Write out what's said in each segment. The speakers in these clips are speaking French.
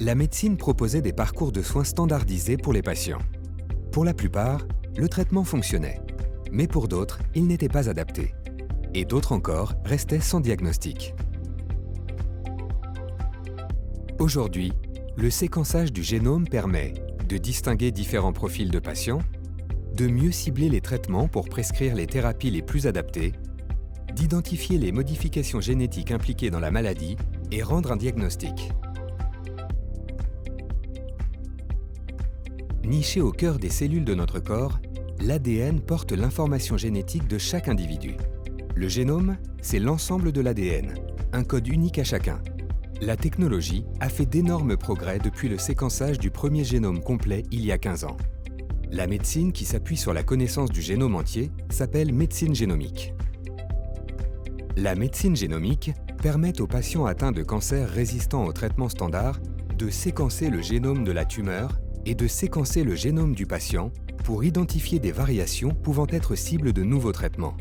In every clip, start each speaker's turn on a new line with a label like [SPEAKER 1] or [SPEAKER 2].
[SPEAKER 1] La médecine proposait des parcours de soins standardisés pour les patients. Pour la plupart, le traitement fonctionnait, mais pour d'autres, il n'était pas adapté. Et d'autres encore restaient sans diagnostic. Aujourd'hui, le séquençage du génome permet de distinguer différents profils de patients, de mieux cibler les traitements pour prescrire les thérapies les plus adaptées, d'identifier les modifications génétiques impliquées dans la maladie et rendre un diagnostic. Niché au cœur des cellules de notre corps, l'ADN porte l'information génétique de chaque individu. Le génome, c'est l'ensemble de l'ADN, un code unique à chacun. La technologie a fait d'énormes progrès depuis le séquençage du premier génome complet il y a 15 ans. La médecine qui s'appuie sur la connaissance du génome entier s'appelle médecine génomique. La médecine génomique permet aux patients atteints de cancers résistants aux traitements standards de séquencer le génome de la tumeur et de séquencer le génome du patient pour identifier des variations pouvant être cibles de nouveaux traitements.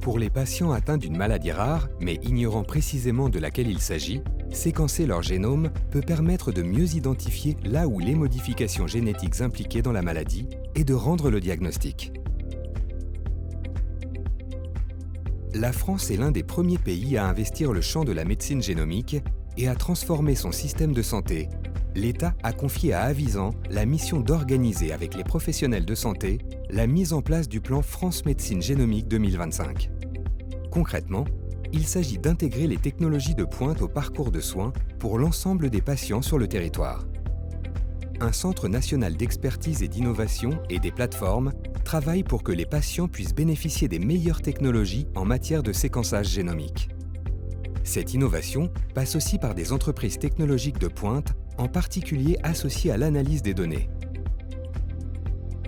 [SPEAKER 1] Pour les patients atteints d'une maladie rare, mais ignorant précisément de laquelle il s'agit, séquencer leur génome peut permettre de mieux identifier là où les modifications génétiques impliquées dans la maladie et de rendre le diagnostic. La France est l'un des premiers pays à investir le champ de la médecine génomique et à transformer son système de santé. L'État a confié à Avisan la mission d'organiser avec les professionnels de santé la mise en place du plan France Médecine Génomique 2025. Concrètement, il s'agit d'intégrer les technologies de pointe au parcours de soins pour l'ensemble des patients sur le territoire. Un centre national d'expertise et d'innovation et des plateformes travaillent pour que les patients puissent bénéficier des meilleures technologies en matière de séquençage génomique. Cette innovation passe aussi par des entreprises technologiques de pointe, en particulier associées à l'analyse des données.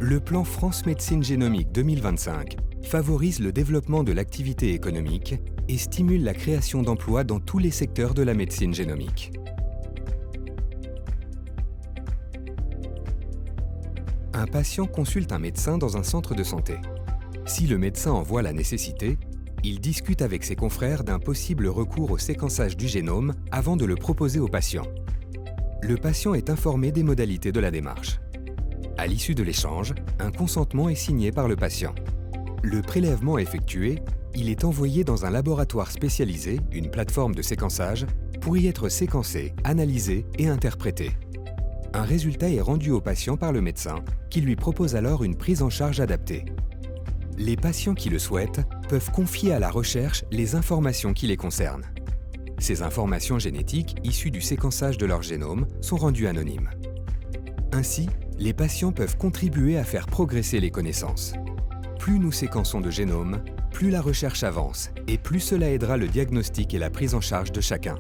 [SPEAKER 1] Le plan France Médecine Génomique 2025 favorise le développement de l'activité économique et stimule la création d'emplois dans tous les secteurs de la médecine génomique. Un patient consulte un médecin dans un centre de santé. Si le médecin en voit la nécessité, il discute avec ses confrères d'un possible recours au séquençage du génome avant de le proposer au patient. Le patient est informé des modalités de la démarche. À l'issue de l'échange, un consentement est signé par le patient. Le prélèvement effectué, il est envoyé dans un laboratoire spécialisé, une plateforme de séquençage, pour y être séquencé, analysé et interprété. Un résultat est rendu au patient par le médecin, qui lui propose alors une prise en charge adaptée. Les patients qui le souhaitent peuvent confier à la recherche les informations qui les concernent. Ces informations génétiques, issues du séquençage de leur génome, sont rendues anonymes. Ainsi, les patients peuvent contribuer à faire progresser les connaissances. Plus nous séquençons de génomes, plus la recherche avance et plus cela aidera le diagnostic et la prise en charge de chacun.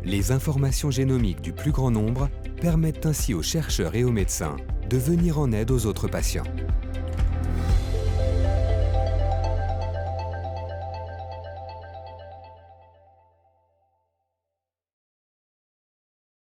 [SPEAKER 1] Les informations génomiques du plus grand nombre permettent ainsi aux chercheurs et aux médecins de venir en aide aux autres patients.